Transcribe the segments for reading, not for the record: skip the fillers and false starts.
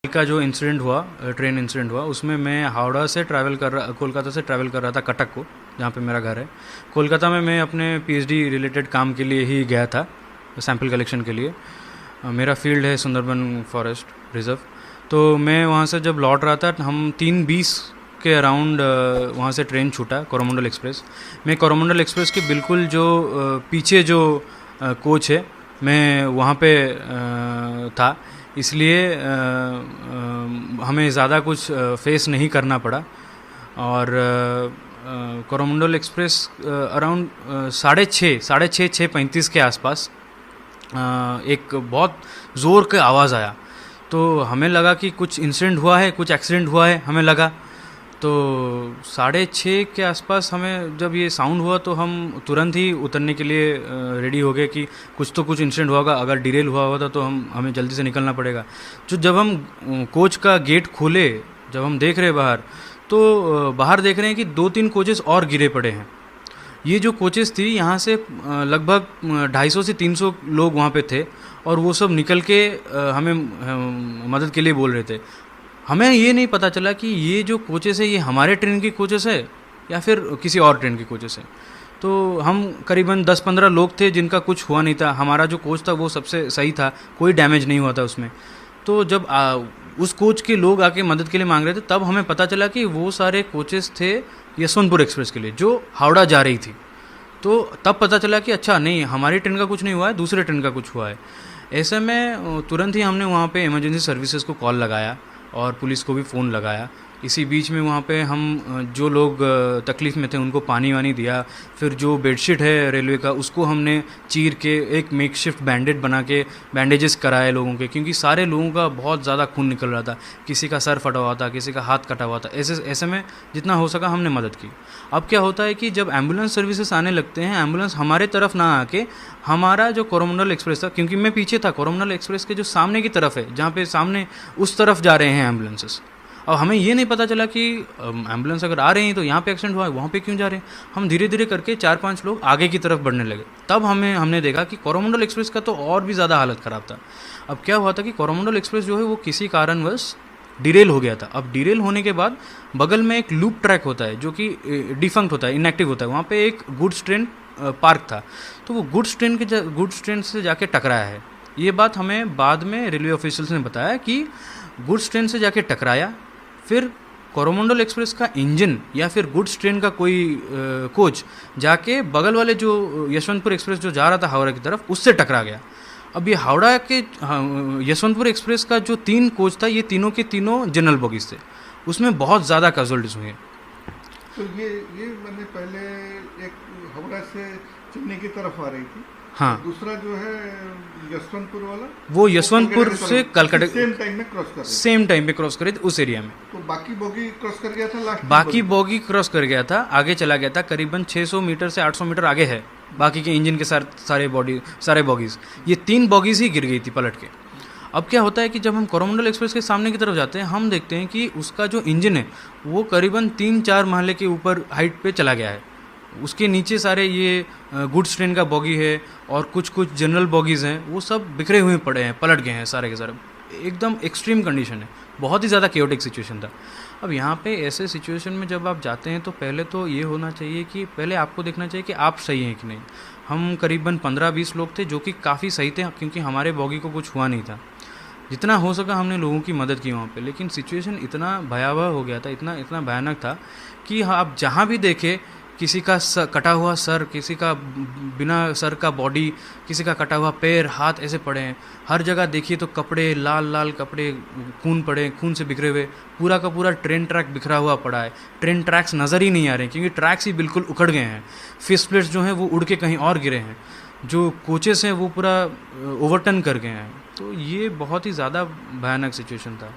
का जो इंसिडेंट हुआ, ट्रेन इंसिडेंट हुआ, उसमें मैं हावड़ा से कोलकाता से ट्रैवल कर रहा था कटक को, जहाँ पे मेरा घर है। कोलकाता में मैं अपने पीएचडी रिलेटेड काम के लिए ही गया था, सैंपल कलेक्शन के लिए। मेरा फील्ड है सुंदरबन फॉरेस्ट रिजर्व। तो मैं वहाँ से जब लौट रहा था, हम 3:20 के अराउंड वहाँ से ट्रेन छूटा, कोरोमंडल एक्सप्रेस। मैं कोरोमंडल एक्सप्रेस के बिल्कुल जो पीछे जो कोच है, मैं वहाँ पे था, इसलिए हमें ज़्यादा कुछ फेस नहीं करना पड़ा। और कोरोमंडल एक्सप्रेस अराउंड 6:35 के आसपास एक बहुत ज़ोर का आवाज़ आया। तो हमें लगा कि कुछ इंसिडेंट हुआ है, कुछ एक्सीडेंट हुआ है, हमें लगा। तो 6:30 के आसपास हमें जब ये साउंड हुआ तो हम तुरंत ही उतरने के लिए रेडी हो गए कि कुछ इंसिडेंट हुआ होगा, अगर डिरेल हुआ होगा तो हमें जल्दी से निकलना पड़ेगा। जो जब हम कोच का गेट खोले, जब हम देख रहे बाहर, तो बाहर देख रहे हैं कि 2-3 कोचेस और गिरे पड़े हैं। ये जो कोचेस थी, यहाँ से लगभग 250 से 300 लोग वहाँ पे थे, और वो सब निकल के हमें मदद के लिए बोल रहे थे। हमें ये नहीं पता चला कि ये जो कोचेस है, ये हमारे ट्रेन की कोचेस है या फिर किसी और ट्रेन की कोचेस है। तो हम करीबन 10-15 लोग थे जिनका कुछ हुआ नहीं था। हमारा जो कोच था वो सबसे सही था, कोई डैमेज नहीं हुआ था उसमें। तो जब उस कोच के लोग आके मदद के लिए मांग रहे थे, तब हमें पता चला कि वो सारे कोचेस थे यशवंतपुर एक्सप्रेस के लिए, जो हावड़ा जा रही थी। तो तब पता चला कि अच्छा नहीं, हमारी ट्रेन का कुछ नहीं हुआ है, दूसरे ट्रेन का कुछ हुआ है। ऐसे में तुरंत ही हमने वहाँ पे इमरजेंसी सर्विसेज को कॉल लगाया और पुलिस को भी फ़ोन लगाया। इसी बीच में वहाँ पे हम जो लोग तकलीफ़ में थे उनको पानी वानी दिया। फिर जो बेडशीट है रेलवे का, उसको हमने चीर के एक मेकशिफ्ट बैंडेज बना के बैंडेजेस कराए लोगों के, क्योंकि सारे लोगों का बहुत ज़्यादा खून निकल रहा था। किसी का सर फटा हुआ था, किसी का हाथ कटा हुआ था। ऐसे में जितना हो सका हमने मदद की। अब क्या होता है कि जब एम्बुलेंस सर्विसेज आने लगते हैं, एम्बुलेंस हमारे तरफ ना आके हमारा जो कोरोमंडल एक्सप्रेस था, क्योंकि मैं पीछे था, कोरोमंडल एक्सप्रेस के जो सामने की तरफ है, जहाँ पे सामने उस तरफ जा रहे हैं एम्बुलेंसेस। अब हमें ये नहीं पता चला कि एम्बुलेंस अगर आ रही हैं तो यहाँ पे एक्सीडेंट हुआ है, वहाँ पे क्यों जा रहे हैं। हम धीरे धीरे करके 4-5 लोग आगे की तरफ बढ़ने लगे। तब हमने देखा कि कोरोमंडल एक्सप्रेस का तो और भी ज़्यादा हालत ख़राब था। अब क्या हुआ था कि कोरोमंडल एक्सप्रेस जो है वो किसी कारणवश डिरेल हो गया था। अब डिरेल होने के बाद बगल में एक लूप ट्रैक होता है जो कि डिफंक्ट होता है, इनएक्टिव होता है। वहाँ पे एक गुड्स ट्रेन पार्क था, तो वो गुड्स ट्रेन से जाके टकराया है। ये बात हमें बाद में रेलवे ऑफिशियल्स ने बताया कि गुड्स ट्रेन से जाके टकराया, फिर कोरोमंडल एक्सप्रेस का इंजन या फिर गुड्स ट्रेन का कोई कोच जाके बगल वाले जो यशवंतपुर एक्सप्रेस जो जा रहा था हावड़ा की तरफ, उससे टकरा गया। अब ये हावड़ा के यशवंतपुर एक्सप्रेस का जो 3 कोच था, ये तीनों के तीनों जनरल बोगीज थे। उसमें बहुत ज़्यादा कैजुअलिटीज हुई हैं। तो ये मैंने पहले एक हावड़ा से चेन्नई की तरफ आ रही थी। हाँ, दूसरा जो है यशवंतपुर वाला, वो यशवंतपुर से कलकत्ता सेम टाइम में क्रॉस कर रही थी। सेम टाइम पे क्रॉस करे थे उस एरिया में। तो बाकी बोगी क्रॉस कर गया था, लास्ट बाकी बोगी क्रॉस कर गया था, आगे चला गया था, करीबन 600 मीटर से 800 मीटर आगे है बाकी के इंजन के सारे बोगीज। ये 3 बोगीज ही गिर गई थी पलट के। अब क्या होता है कि जब हम कोरोमंडल एक्सप्रेस के सामने की तरफ जाते हैं, हम देखते हैं कि उसका जो इंजन है वो करीबन 3-4 महले के ऊपर हाइट पे चला गया है। उसके नीचे सारे ये गुड्स ट्रेन का बॉगी है और कुछ जनरल बॉगीज़ हैं, वो सब बिखरे हुए पड़े हैं, पलट गए हैं सारे के सारे। एकदम एक्सट्रीम कंडीशन है, बहुत ही ज़्यादा केओटिक सिचुएशन था। अब यहाँ पे ऐसे सिचुएशन में जब आप जाते हैं तो पहले तो ये होना चाहिए कि पहले आपको देखना चाहिए कि आप सही हैं कि नहीं। हम करीबन 15-20 लोग थे जो कि काफ़ी सही थे, क्योंकि हमारे बॉगी को कुछ हुआ नहीं था। जितना हो सका हमने लोगों की मदद की वहाँ पे, लेकिन सिचुएशन इतना भयावह हो गया था, इतना भयानक था कि आप जहाँ भी देखे, किसी का कटा हुआ सर, किसी का बिना सर का बॉडी, किसी का कटा हुआ पैर हाथ ऐसे पड़े हैं। हर जगह देखिए तो कपड़े, लाल कपड़े, खून से बिखरे हुए, पूरा का पूरा ट्रेन ट्रैक बिखरा हुआ पड़ा है। ट्रेन ट्रैक्स नज़र ही नहीं आ रहे हैं, क्योंकि ट्रैक्स ही बिल्कुल उखड़ गए हैं। फेस प्लेट्स जो हैं वो उड़ के कहीं और गिरे हैं। जो कोचेस हैं वो पूरा ओवरटर्न कर गए हैं। तो ये बहुत ही ज़्यादा भयानक सिचुएशन था।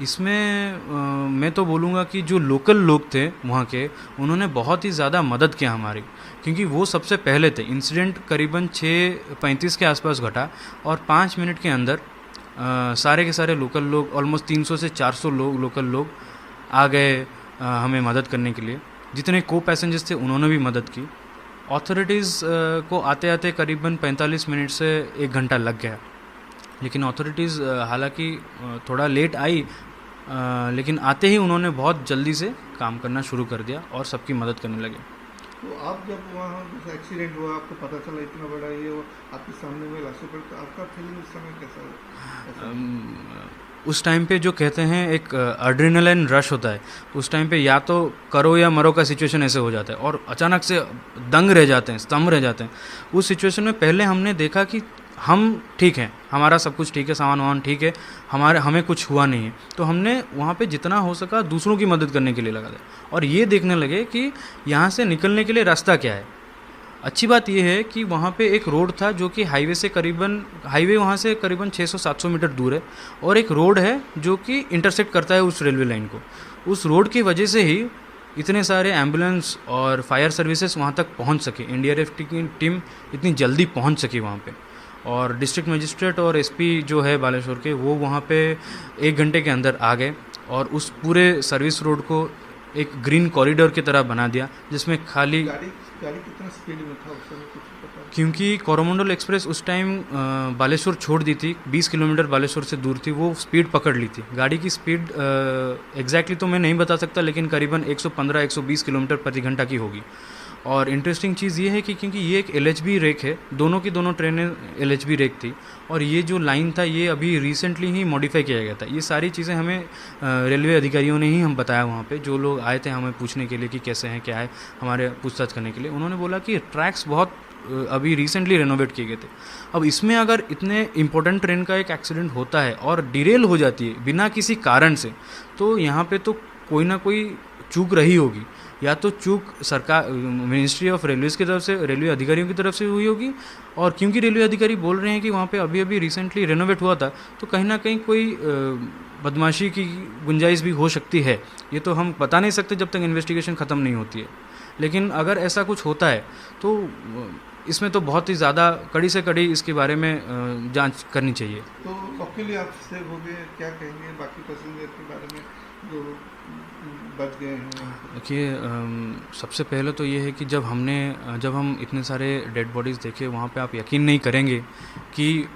इसमें मैं तो बोलूँगा कि जो लोकल लोग थे वहाँ के, उन्होंने बहुत ही ज़्यादा मदद किया हमारी, क्योंकि वो सबसे पहले थे। इंसिडेंट करीबन 6:35 के आसपास घटा और 5 मिनट के अंदर सारे के सारे लोकल लोग, ऑलमोस्ट 300 से 400 लोकल लोग आ गए हमें मदद करने के लिए। जितने को पैसेंजर्स थे उन्होंने भी मदद की। ऑथोरिटीज़ को आते आते करीबन 45 मिनट से 1 घंटा लग गया। लेकिन अथॉरिटीज़ हालांकि थोड़ा लेट आई, लेकिन आते ही उन्होंने बहुत जल्दी से काम करना शुरू कर दिया और सबकी मदद करने लगे। तो आप जब वहाँ जैसे एक्सीडेंट हुआ, आपको पता चला इतना बड़ा ये वो आपके सामने में लाशें पड़ी, तो आपका फीलिंग उस समय कैसा? उस टाइम पे जो कहते हैं एक एड्रेनलिन रश होता है, उस टाइम पे या तो करो या मरो का सिचुएशन ऐसे हो जाता है और अचानक से दंग रह जाते हैं, स्तंभ रह जाते हैं। उस सिचुएशन में पहले हमने देखा कि हम ठीक हैं, हमारा सब कुछ ठीक है, सामान वामान ठीक है, हमें कुछ हुआ नहीं है, तो हमने वहाँ पे जितना हो सका दूसरों की मदद करने के लिए लगा दिया और ये देखने लगे कि यहाँ से निकलने के लिए रास्ता क्या है। अच्छी बात यह है कि वहाँ पे एक रोड था जो कि हाईवे वहाँ से करीबन 600-700 मीटर दूर है और एक रोड है जो कि इंटरसेक्ट करता है उस रेलवे लाइन को। उस रोड की वजह से ही इतने सारे एम्बुलेंस और फायर सर्विसेज वहाँ तक पहुँच सके, एनडीआरएफ की टीम इतनी जल्दी पहुँच सकी वहाँ पे। और डिस्ट्रिक्ट मजिस्ट्रेट और एसपी जो है बालेश्वर के, वो वहाँ पे 1 घंटे के अंदर आ गए और उस पूरे सर्विस रोड को एक ग्रीन कॉरिडोर की तरह बना दिया, जिसमें खाली गाड़ी कितना स्पीड में था उस समय, कुछ पता? क्योंकि कोरोमंडल एक्सप्रेस उस टाइम बालेश्वर छोड़ दी थी, 20 किलोमीटर बालेश्वर से दूर थी, वो स्पीड पकड़ ली थी। गाड़ी की स्पीड एग्जैक्टली तो मैं नहीं बता सकता, लेकिन करीबन 115-120 किलोमीटर प्रति घंटा की होगी। और इंटरेस्टिंग चीज़ ये है कि क्योंकि ये एक एलएचबी रेक है, दोनों की दोनों ट्रेनें एलएचबी रेक थी और ये जो लाइन था ये अभी रिसेंटली ही मॉडिफाई किया गया था। ये सारी चीज़ें हमें रेलवे अधिकारियों ने ही हम बताया वहाँ पे, जो लोग आए थे हमें पूछने के लिए कि कैसे हैं क्या है, हमारे पूछताछ करने के लिए। उन्होंने बोला कि ट्रैक्स बहुत अभी रिसेंटली रेनोवेट किए गए थे। अब इसमें अगर इतने इंपॉर्टेंट ट्रेन का एक एक्सीडेंट होता है और डिरेल हो जाती है बिना किसी कारण से, तो यहाँ पे तो कोई ना कोई चूक रही होगी, या तो चूक सरकार मिनिस्ट्री ऑफ रेलवेज़ की तरफ से, रेलवे अधिकारियों की तरफ से हुई होगी, और क्योंकि रेलवे अधिकारी बोल रहे हैं कि वहाँ पे अभी अभी रिसेंटली रेनोवेट हुआ था, तो कहीं ना कहीं कोई बदमाशी की गुंजाइश भी हो सकती है। ये तो हम बता नहीं सकते जब तक इन्वेस्टिगेशन ख़त्म नहीं होती है, लेकिन अगर ऐसा कुछ होता है तो इसमें तो बहुत ही ज़्यादा कड़ी से कड़ी इसके बारे में जांच करनी चाहिए। तो वकील आप सेव हो गए, क्या कहेंगे बाकी पैसेंजर के बारे में जो बच गए हैं? देखिए, सबसे पहले तो ये है कि जब हम इतने सारे डेड बॉडीज़ देखे वहाँ पे, आप यकीन नहीं करेंगे कि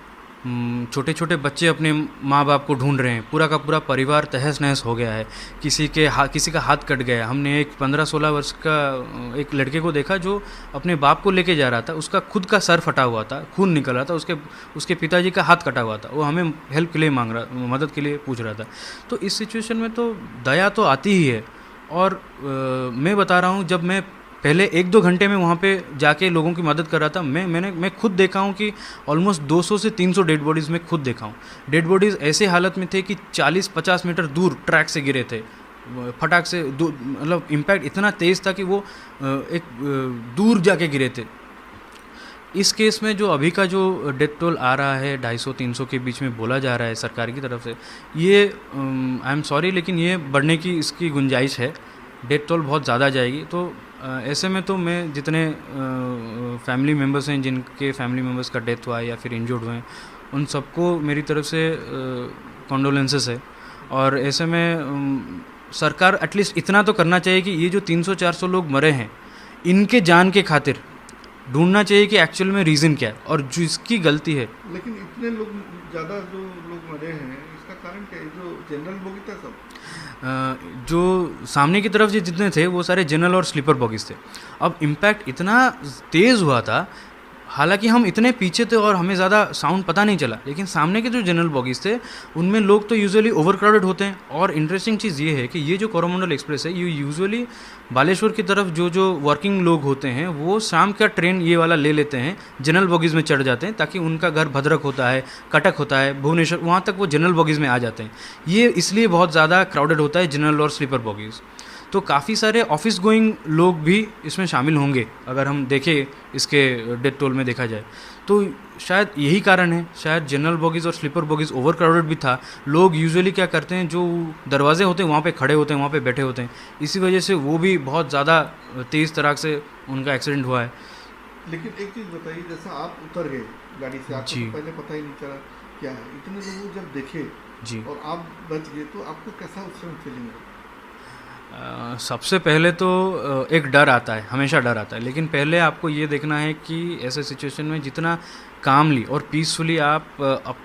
छोटे छोटे बच्चे अपने माँ बाप को ढूंढ रहे हैं, पूरा का पूरा परिवार तहस नहस हो गया है, किसी का हाथ कट गया। हमने एक 15-16 वर्ष का एक लड़के को देखा जो अपने बाप को लेके जा रहा था, उसका खुद का सर फटा हुआ था, खून निकल रहा था, उसके पिताजी का हाथ कटा हुआ था, वो हमें हेल्प के लिए मदद के लिए पूछ रहा था। तो इस सिचुएशन में तो दया तो आती ही है। और मैं बता रहा हूँ, जब मैं पहले 1-2 घंटे में वहाँ पे जाके लोगों की मदद कर रहा था, मैं खुद देखा हूँ कि ऑलमोस्ट 200 से 300 डेड बॉडीज़ में खुद देखा हूँ। डेड बॉडीज़ ऐसे हालत में थे कि 40-50 मीटर दूर ट्रैक से गिरे थे, फटाक से, मतलब इम्पैक्ट इतना तेज़ था कि वो दूर जाके गिरे थे। इस केस में जो अभी का जो डेथ टोल आ रहा है 250-300 के बीच में बोला जा रहा है सरकार की तरफ से, ये आई एम सॉरी लेकिन ये बढ़ने की इसकी गुंजाइश है, डेथ टोल बहुत ज़्यादा जाएगी। तो ऐसे में तो मैं जितने फैमिली मेम्बर्स हैं, जिनके फैमिली मेम्बर्स का डेथ हुआ है या फिर इंजर्ड हुए हैं, उन सबको मेरी तरफ से कॉन्डोलेंसेस है। और ऐसे में सरकार एटलीस्ट इतना तो करना चाहिए कि ये जो 300-400 लोग मरे हैं, इनके जान के खातिर ढूंढना चाहिए कि एक्चुअल में रीज़न क्या है और जिसकी गलती है। लेकिन इतने लोग ज़्यादा जो लोग मरे हैं, इसका कारण क्या है? जो जनरल बोगी था सब, जो सामने की तरफ जितने थे वो सारे जनरल और स्लीपर बॉगीज थे। अब इम्पैक्ट इतना तेज़ हुआ था, हालांकि हम इतने पीछे थे और हमें ज़्यादा साउंड पता नहीं चला, लेकिन सामने के जो जनरल बॉगीज थे उनमें लोग तो यूजुअली ओवर क्राउडेड होते हैं। और इंटरेस्टिंग चीज़ ये है कि ये जो कोरोमंडल एक्सप्रेस है, ये यूजुअली बालेश्वर की तरफ जो वर्किंग लोग होते हैं वो शाम का ट्रेन ये वाला ले लेते हैं, जनरल बॉगीज़ में चढ़ जाते हैं, ताकि उनका घर भद्रक होता है, कटक होता है, भुवनेश्वर, वहाँ तक वो जनरल बॉगीज़ में आ जाते हैं। ये इसलिए बहुत ज़्यादा क्राउडेड होता है जनरल और स्लीपर बॉगीज़। तो काफ़ी सारे ऑफिस गोइंग लोग भी इसमें शामिल होंगे अगर हम देखें इसके डेथ टोल में देखा जाए, तो शायद यही कारण है। शायद जनरल बॉगीज़ और स्लीपर बॉगीज़ ओवर क्राउडेड भी था। लोग यूजुअली क्या करते हैं, जो दरवाजे होते हैं वहाँ पे खड़े होते हैं, वहाँ पे बैठे होते हैं, इसी वजह से वो भी बहुत ज़्यादा तेज़ तरह से उनका एक्सीडेंट हुआ है। लेकिन एक चीज़ बताइए, जैसा आप उतर गए गाड़ी से, आपको तो पहले पता ही नहीं चला क्या है, इतने लोग जब देखे जी और आप बच गए, तो आपको कैसा उस समय फीलिंग है? सबसे पहले तो एक डर आता है, हमेशा डर आता है, लेकिन पहले आपको ये देखना है कि ऐसे सिचुएशन में जितना कामली और पीसफुली आप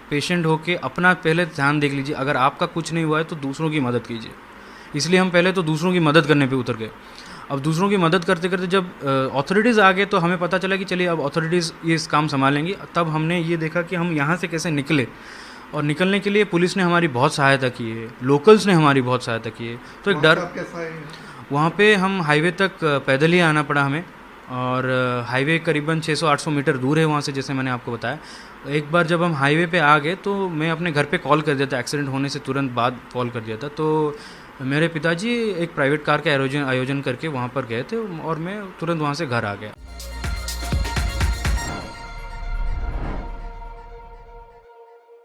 पेशेंट होके अपना पहले ध्यान देख लीजिए। अगर आपका कुछ नहीं हुआ है तो दूसरों की मदद कीजिए। इसलिए हम पहले तो दूसरों की मदद करने पे उतर गए। अब दूसरों की मदद करते करते जब अथॉरिटीज़ आ गए तो हमें पता चला कि चलिए अब अथॉरिटीज़ ये इस काम संभालेंगी। तब हमने ये देखा कि हम यहाँ से कैसे निकले, और निकलने के लिए पुलिस ने हमारी बहुत सहायता की है, लोकल्स ने हमारी बहुत सहायता की है। तो एक डर, कैसा है? वहाँ पे हम हाईवे तक पैदल ही आना पड़ा हमें, और हाईवे करीबन 600-800 मीटर दूर है वहाँ से, जैसे मैंने आपको बताया। एक बार जब हम हाईवे पे आ गए तो मैं अपने घर पे कॉल कर दिया था, एक्सीडेंट होने से तुरंत बाद कॉल कर दिया था। तो मेरे पिताजी एक प्राइवेट कार का आयोजन करके वहाँ पर गए थे और मैं तुरंत वहाँ से घर आ गया।